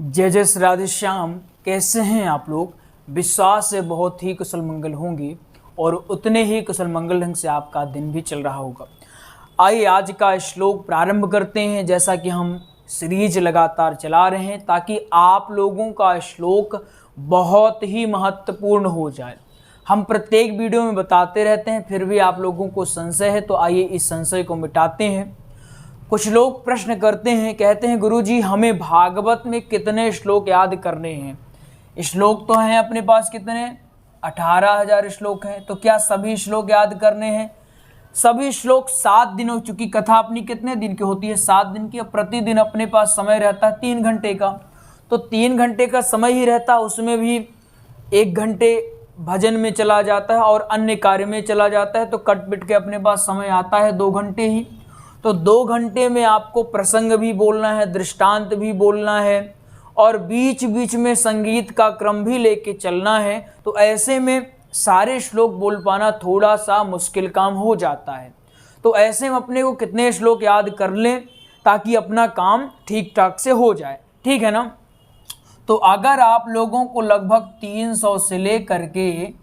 जय जय श्री राधे श्याम। कैसे हैं आप लोग? विश्वास से बहुत ही कुशल मंगल होंगे और उतने ही कुशल मंगल ढंग से आपका दिन भी चल रहा होगा। आइए आज का श्लोक प्रारंभ करते हैं। जैसा कि हम सीरीज लगातार चला रहे हैं ताकि आप लोगों का श्लोक बहुत ही महत्वपूर्ण हो जाए। हम प्रत्येक वीडियो में बताते रहते हैं, फिर भी आप लोगों को संशय है, तो आइए इस संशय को मिटाते हैं। कुछ लोग प्रश्न करते हैं, कहते हैं गुरुजी हमें भागवत में कितने श्लोक याद करने हैं। श्लोक तो हैं अपने पास कितने, 18,000 श्लोक हैं, तो क्या सभी श्लोक याद करने हैं? सभी श्लोक 7 दिनों, चूंकि कथा अपनी कितने दिन की होती है, 7 दिन की। प्रतिदिन अपने पास समय रहता है 3 घंटे का, तो 3 घंटे का समय ही रहता है, उसमें भी 1 घंटे भजन में चला जाता है और अन्य कार्य में चला जाता है, तो कट पिट के अपने पास समय आता है 2 घंटे ही। तो 2 घंटे में आपको प्रसंग भी बोलना है, दृष्टांत भी बोलना है और बीच बीच में संगीत का क्रम भी लेके चलना है। तो ऐसे में सारे श्लोक बोल पाना थोड़ा सा मुश्किल काम हो जाता है। तो ऐसे में अपने को कितने श्लोक याद कर लें ताकि अपना काम ठीक ठाक से हो जाए, ठीक है ना। तो अगर आप लोगों को लगभग 300 से लेकर के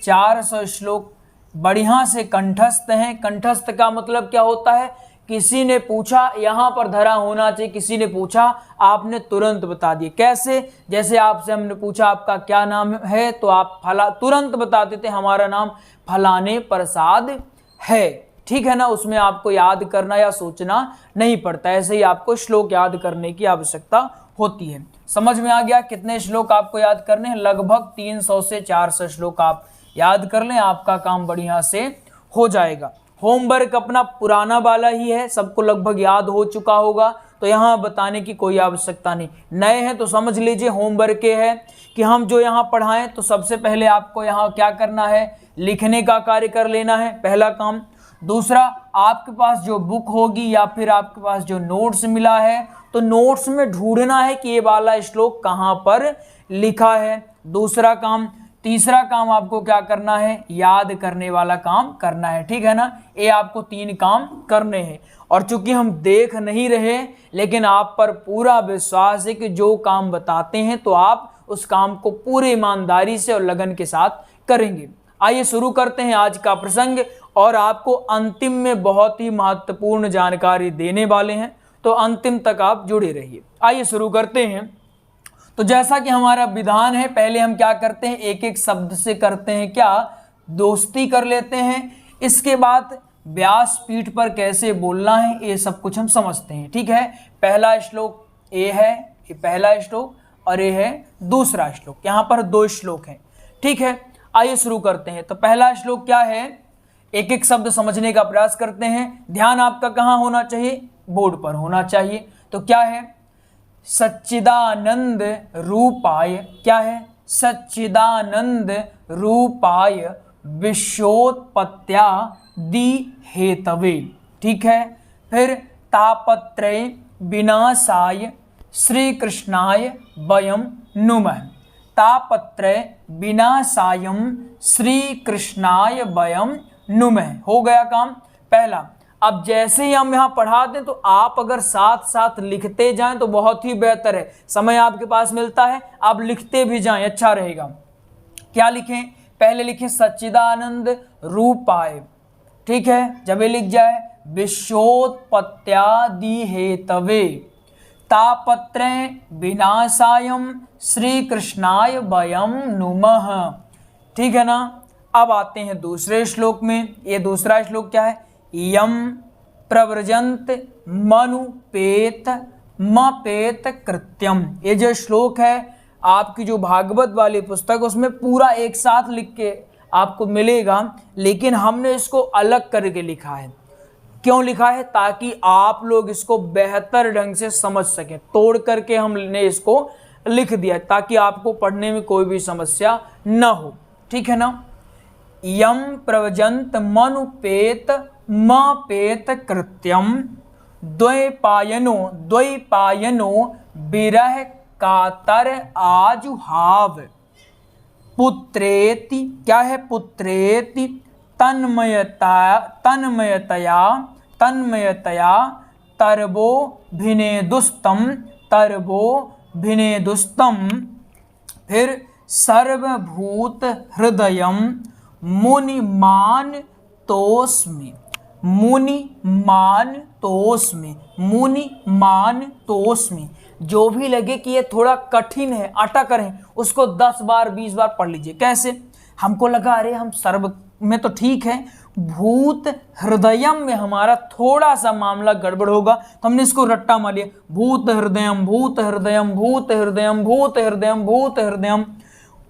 400 श्लोक बढ़िया से कंठस्थ हैं। कंठस्थ का मतलब क्या होता है? किसी ने पूछा यहाँ पर धरा होना चाहिए, किसी ने पूछा आपने तुरंत बता दिए। कैसे? जैसे आपसे हमने पूछा आपका क्या नाम है, तो आप तुरंत बता देते हमारा नाम फलाने प्रसाद है, ठीक है ना। उसमें आपको याद करना या सोचना नहीं पड़ता। ऐसे ही आपको श्लोक याद करने की आवश्यकता होती है। समझ में आ गया कितने श्लोक आपको याद करने हैं? लगभग 300 से 400 श्लोक आप याद कर लें, आपका काम बढ़िया से हो जाएगा। होमवर्क अपना पुराना वाला ही है, सबको लगभग याद हो चुका होगा, तो यहाँ बताने की कोई आवश्यकता नहीं। नए हैं तो समझ लीजिए होमवर्क ये है कि हम जो यहाँ पढ़ाएं, तो सबसे पहले आपको यहाँ क्या करना है, लिखने का कार्य कर लेना है, पहला काम। दूसरा, आपके पास जो बुक होगी या फिर आपके पास जो नोट्स मिला है, तो नोट्स में ढूंढना है कि ये वाला श्लोक कहाँ पर लिखा है, दूसरा काम। तीसरा काम आपको क्या करना है, याद करने वाला काम करना है, ठीक है ना। ये आपको 3 काम करने हैं। और चूंकि हम देख नहीं रहे, लेकिन आप पर पूरा विश्वास है कि जो काम बताते हैं तो आप उस काम को पूरी ईमानदारी से और लगन के साथ करेंगे। आइए शुरू करते हैं आज का प्रसंग, और आपको अंतिम में बहुत ही महत्वपूर्ण जानकारी देने वाले हैं, तो अंतिम तक आप जुड़े रहिए। आइए शुरू करते हैं। तो जैसा कि हमारा विधान है, पहले हम क्या करते हैं, एक एक शब्द से करते हैं क्या, दोस्ती कर लेते हैं। इसके बाद व्यासपीठ पर कैसे बोलना है ये सब कुछ हम समझते हैं, ठीक है। पहला श्लोक ये है, ये पहला श्लोक, और ये है दूसरा श्लोक। यहाँ पर 2 श्लोक हैं, ठीक है। आइए शुरू करते हैं। तो पहला श्लोक क्या है, एक एक शब्द समझने का प्रयास करते हैं। ध्यान आपका कहाँ होना चाहिए, बोर्ड पर होना चाहिए। तो क्या है, सच्चिदानंद रूपाय, क्या है, सच्चिदानंद रूपाय विश्वोत्पत्त्या दि हेतवे, ठीक है। फिर तापत्रय विनाशाय श्री कृष्णाय वयम नुमः, तापत्रय विनाशायम श्री कृष्णाय वयम नुमः। हो गया काम पहला। अब जैसे ही हम यहाँ पढ़ा दें, तो आप अगर साथ साथ लिखते जाएं तो बहुत ही बेहतर है। समय आपके पास मिलता है, आप लिखते भी जाएं, अच्छा रहेगा। क्या लिखें, पहले लिखें सच्चिदानंद रूपाय, ठीक है। जब ये लिख जाए, विश्वोत्पत्त्यादि हेतवे तापत्रय विनाशायम श्री कृष्णाय वयम नुमः, ठीक है ना। अब आते हैं दूसरे श्लोक में। ये दूसरा श्लोक क्या है, यम प्रव्रजंत मनुपेत मपेत कृत्यम। ये जो श्लोक है आपकी जो भागवत वाली पुस्तक, उसमें पूरा एक साथ लिख के आपको मिलेगा, लेकिन हमने इसको अलग करके लिखा है। क्यों लिखा है? ताकि आप लोग इसको बेहतर ढंग से समझ सकें। तोड़ करके हमने इसको लिख दिया ताकि आपको पढ़ने में कोई भी समस्या न हो, ठीक है ना। यम प्रव्रजंत मनुपेत मपेत कृत्यम द्वैपायनो विरह कातर आजुहाव पुत्रेति, क्या है, पुत्रेति तन्मयतया तरबो भिनेदुस्तम तरबो भिनेदुस्तम, फिर सर्वभूत हृदयम मुनिमान तोस्मि, मुनिमान तोस्मि, मुनिमान तोस्मि। जो भी लगे कि ये थोड़ा कठिन है, अटक रहे, उसको 10 बार 20 बार पढ़ लीजिए। कैसे? हमको लगा अरे हम सर्व में तो ठीक है, भूत हृदयम में हमारा थोड़ा सा मामला गड़बड़ होगा, तो हमने इसको रट्टा मार लिया, भूत हृदयम, भूत हृदयम, भूत हृदयम, भूत हृदयम, भूत हृदयम।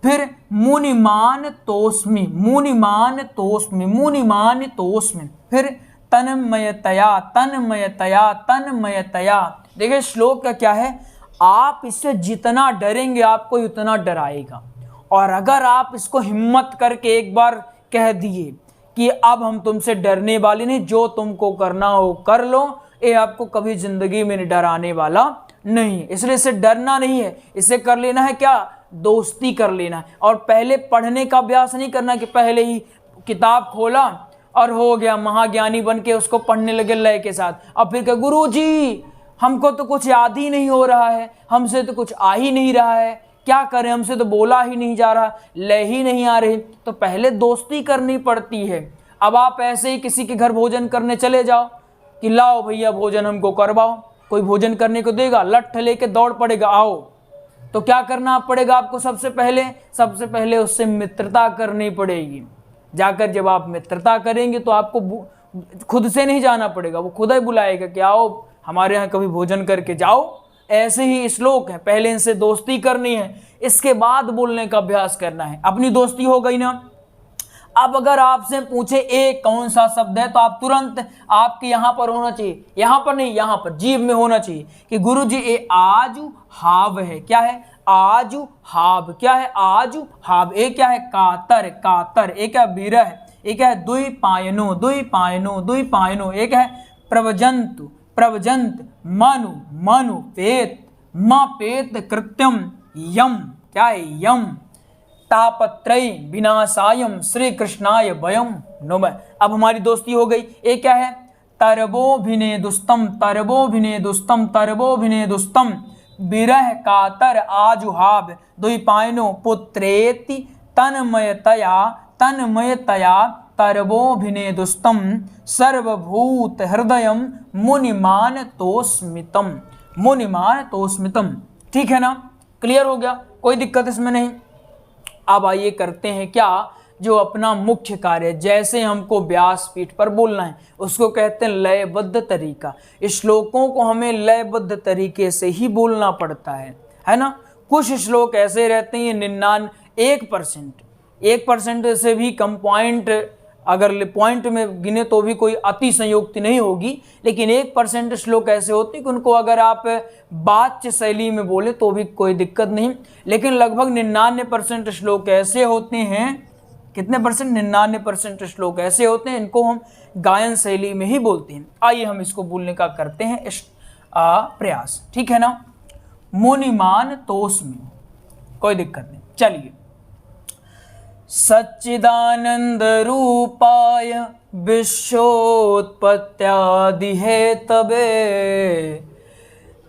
फिर मुनिमान तोस्मि, मुनिमान तोस्मि, मुनिमान तोस्मि। फिर तन्मयतया, तन्मयतया, तन्मयतया। देखिए श्लोक का क्या है, आप इससे जितना डरेंगे आपको उतना डराएगा। और अगर आप इसको हिम्मत करके एक बार कह दिए कि अब हम तुमसे डरने वाले नहीं, जो तुमको करना हो कर लो, ये आपको कभी जिंदगी में डराने वाला नहीं। इसलिए इसे डरना नहीं है, इसे कर लेना है क्या, दोस्ती कर लेना है। और पहले पढ़ने का अभ्यास नहीं करना कि पहले ही किताब खोला और हो गया महाज्ञानी बन के उसको पढ़ने लगे लय के साथ, अब फिर क्या गुरु जी हमको तो कुछ याद ही नहीं हो रहा है, हमसे तो कुछ आ ही नहीं रहा है, क्या करें, हमसे तो बोला ही नहीं जा रहा, लय ही नहीं आ रही। तो पहले दोस्ती करनी पड़ती है। अब आप ऐसे ही किसी के घर भोजन करने चले जाओ कि लाओ भैया भोजन हमको करवाओ, कोई भोजन करने को देगा, लठ लेके दौड़ पड़ेगा आओ। तो क्या करना पड़ेगा आपको, सबसे पहले उससे मित्रता करनी पड़ेगी। जाकर जब आप मित्रता करेंगे तो आपको खुद से नहीं जाना पड़ेगा, वो खुद ही बुलाएगा कि आओ हमारे यहाँ कभी भोजन करके जाओ। ऐसे ही श्लोक है, पहले इनसे दोस्ती करनी है, इसके बाद बोलने का अभ्यास करना है। अपनी दोस्ती हो गई ना। अब अगर आपसे पूछे एक कौन सा शब्द है, तो आप तुरंत आपके यहाँ पर होना चाहिए, यहाँ पर नहीं, यहाँ पर जीभ में होना चाहिए कि गुरु जी ये आजू हाव है। क्या है? आजू हाव। क्या है? आजू हाव। एक क्या है? कातर, कातर। एक है विरह। एक है दुई पायनो, दुई पायनो, दुई पायनो। एक है प्रवजंतु, प्रवजंत। मनु, मनु। पेत, म पेत कृत्यम यम। क्या है? यम। तापत्रय विनाशायम श्री कृष्णाय वयम नमः। अब हमारी दोस्ती हो गई। एक क्या है? तरबोभिनेदुस्तम, तरबोभिनेदुस्तम, तरबोभिनेदुस्तम। विरह कातर आजुहाव द्विपायनो पुत्रेति तन्मयतया, तन्मयतया तरबोभिनेदुस्तम सर्वभूत हृदयम मुनिमान तोस्मितम, मुनिमान तोस्मितम। ठीक है ना? क्लियर हो गया, कोई दिक्कत इसमें नहीं। अब आइए करते हैं क्या, जो अपना मुख्य कार्य, जैसे हमको व्यासपीठ पर बोलना है उसको कहते हैं लयबद्ध तरीका। इस श्लोकों को हमें लयबद्ध तरीके से ही बोलना पड़ता है ना। कुछ श्लोक ऐसे रहते हैं 1% से भी कम पॉइंट, अगर पॉइंट में गिने तो भी कोई अति संयोक्ति नहीं होगी, लेकिन 1% श्लोक ऐसे होते हैं कि उनको अगर आप वाच्य शैली में बोले तो भी कोई दिक्कत नहीं। लेकिन लगभग 99% श्लोक ऐसे होते हैं, कितने परसेंट? 99% श्लोक ऐसे होते हैं, इनको हम गायन शैली में ही बोलते हैं। आइए हम इसको बोलने का करते हैं प्रयास। ठीक है ना? मुनिमान तोस्मि, कोई दिक्कत नहीं। चलिए। सच्चिदानंद रूपाय विश्वोत्पत्त्यादि हेतवे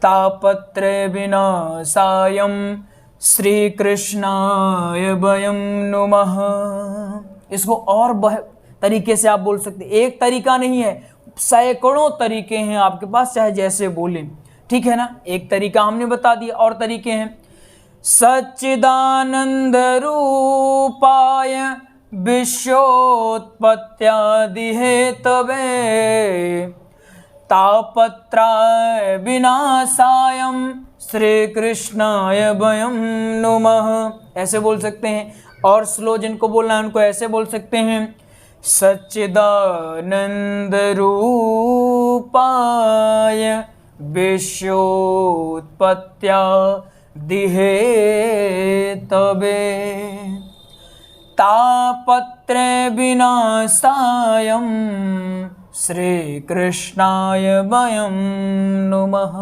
तापत्रय विनाशायम श्री कृष्णाय वयम नुमः। इसको और तरीके से आप बोल सकते हैं, एक तरीका नहीं है, सैकड़ों तरीके हैं आपके पास, चाहे जैसे बोलें। ठीक है ना? एक तरीका हमने बता दिया, और तरीके हैं। सच्चिदानंद रूपाय विश्वोत्पत्त्यादि हेतवे तापत्रय विनाशायम श्री कृष्णाय वयम नुमः। ऐसे बोल सकते हैं। और स्लो जिनको बोलना है उनको ऐसे बोल सकते हैं, सच्चिदानंद रूपाय विश्वोत्पत्त्यादि हेतवे तापत्रय विनाशायम श्री कृष्णाय वयम नुमः।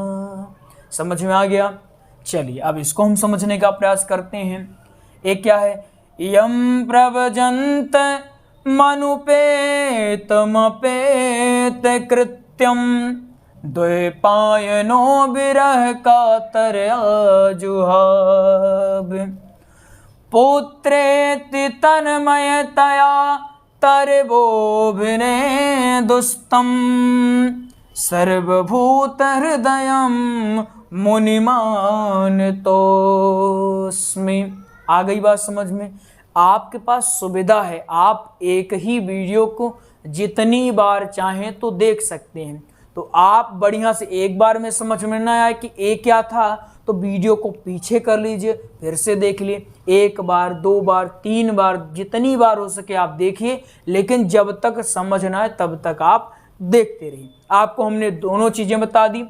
समझ में आ गया? चलिए अब इसको हम समझने का प्रयास करते हैं। एक क्या है? यम प्रवजंत मनुपेतमपेत कृत्यम द्वैपायनो बिरह का तरया जुहाब। पुत्रेति तन्मयतया तरबोभिने दुस्तम सर्वभूत हृदयम मुनिमान तोस्मि। आ गई बात समझ में? आपके पास सुविधा है, आप एक ही वीडियो को जितनी बार चाहें तो देख सकते हैं। तो आप बढ़िया से एक बार में समझ में ना आए कि ये क्या था तो वीडियो को पीछे कर लीजिए, फिर से देख लिए, एक बार, दो बार, तीन बार, जितनी बार हो सके आप देखिए, लेकिन जब तक समझ ना आए तब तक आप देखते रहिए। आपको हमने दोनों चीज़ें बता दी,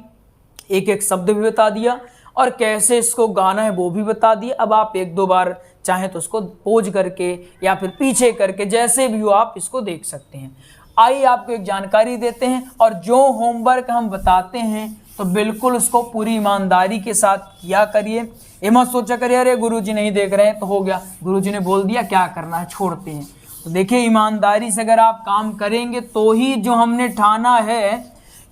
एक एक शब्द भी बता दिया और कैसे इसको गाना है वो भी बता दिया। अब आप एक दो बार चाहें तो उसको पोज करके या फिर पीछे करके जैसे भी हो आप इसको देख सकते हैं। आइए आपको एक जानकारी देते हैं, और जो होमवर्क हम बताते हैं तो बिल्कुल उसको पूरी ईमानदारी के साथ किया करिए। ये मत सोचा करिए अरे गुरुजी नहीं देख रहे हैं तो हो गया, गुरुजी ने बोल दिया क्या करना है छोड़ते हैं। तो देखिए ईमानदारी से अगर आप काम करेंगे तो ही जो हमने ठाना है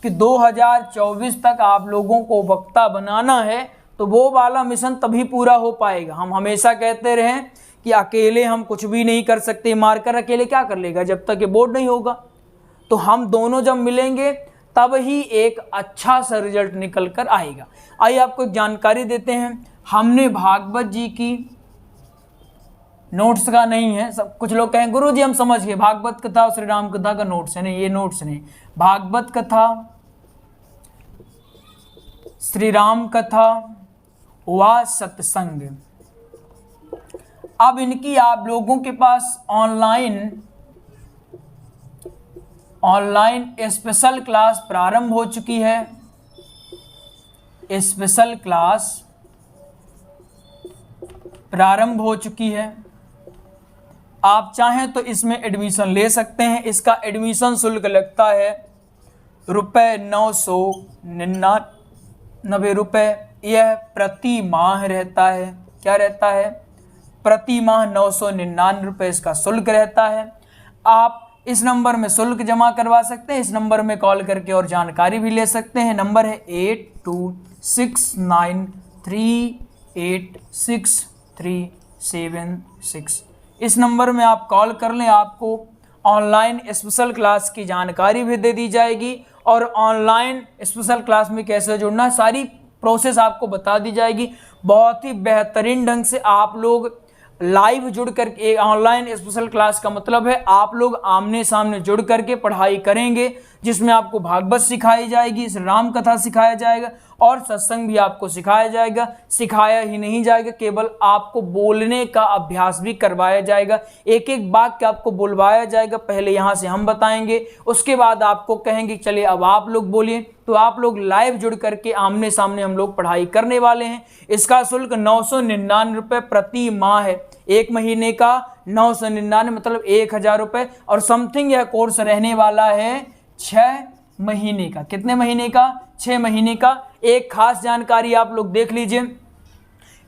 कि 2024 तक आप लोगों को वक्ता बनाना है तो वो वाला मिशन तभी पूरा हो पाएगा। हम हमेशा कहते रहें कि अकेले हम कुछ भी नहीं कर सकते, मारकर अकेले क्या कर लेगा जब तक ये बोर्ड नहीं होगा। तो हम दोनों जब मिलेंगे तब ही एक अच्छा सा रिजल्ट निकल कर आएगा। आइए आपको जानकारी देते हैं, हमने भागवत जी की नोट्स का नहीं है, सब कुछ लोग कहें गुरु जी हम समझ गए भागवत कथा और श्री राम कथा का नोट्स है, नहीं ये नोट्स नहीं, भागवत कथा, श्री राम कथा व सत्संग। अब इनकी आप लोगों के पास ऑनलाइन स्पेशल क्लास प्रारंभ हो चुकी है। स्पेशल क्लास प्रारंभ हो चुकी है, आप चाहें तो इसमें एडमिशन ले सकते हैं। इसका एडमिशन शुल्क लगता है ₹999। यह प्रति माह रहता है, क्या रहता है? प्रति माह 999 रुपये इसका शुल्क रहता है। आप इस नंबर में शुल्क जमा करवा सकते हैं, इस नंबर में कॉल करके और जानकारी भी ले सकते हैं। नंबर है 8269386376। इस नंबर में आप कॉल कर लें, आपको ऑनलाइन स्पेशल क्लास की जानकारी भी दे दी जाएगी और ऑनलाइन स्पेशल क्लास में कैसे जुड़ना है सारी प्रोसेस आपको बता दी जाएगी। बहुत ही बेहतरीन ढंग से आप लोग लाइव जुड़ करके, ऑनलाइन स्पेशल क्लास का मतलब है आप लोग आमने सामने जुड़ करके पढ़ाई करेंगे, जिसमें आपको भागवत सिखाई जाएगी, श्री राम कथा सिखाया जाएगा और सत्संग भी आपको सिखाया जाएगा। सिखाया ही नहीं जाएगा, केवल आपको बोलने का अभ्यास भी करवाया जाएगा। एक एक वाक्य आपको बुलवाया जाएगा, पहले यहाँ से हम बताएंगे, उसके बाद आपको कहेंगे चलिए अब आप लोग बोलिए, तो आप लोग लाइव जुड़ करके आमने सामने हम लोग पढ़ाई करने वाले हैं। इसका शुल्क 999 रुपये प्रति माह है, एक महीने का 999 मतलब 1000 रुपये, और समथिंग यह कोर्स रहने वाला है 6 महीने का। कितने महीने का? 6 महीने का। एक खास जानकारी आप लोग देख लीजिए,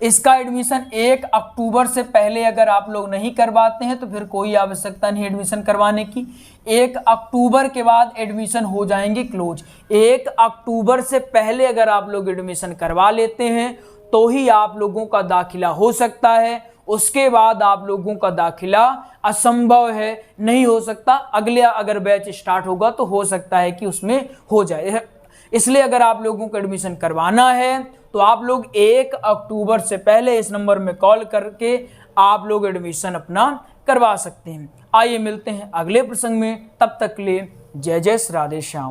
इसका एडमिशन 1 अक्टूबर से पहले अगर आप लोग नहीं करवाते हैं तो फिर कोई आवश्यकता नहीं एडमिशन करवाने की। 1 अक्टूबर के बाद एडमिशन हो जाएंगे क्लोज। 1 अक्टूबर से पहले अगर आप लोग एडमिशन करवा लेते हैं तो ही आप लोगों का दाखिला हो सकता है, उसके बाद आप लोगों का दाखिला असंभव है, नहीं हो सकता। अगले अगर बैच स्टार्ट होगा तो हो सकता है कि उसमें हो जाए। इसलिए अगर आप लोगों को एडमिशन करवाना है तो आप लोग 1 अक्टूबर से पहले इस नंबर में कॉल करके आप लोग एडमिशन अपना करवा सकते हैं। आइए मिलते हैं अगले प्रसंग में, तब तक के लिए जय जय श्री राधे श्याम।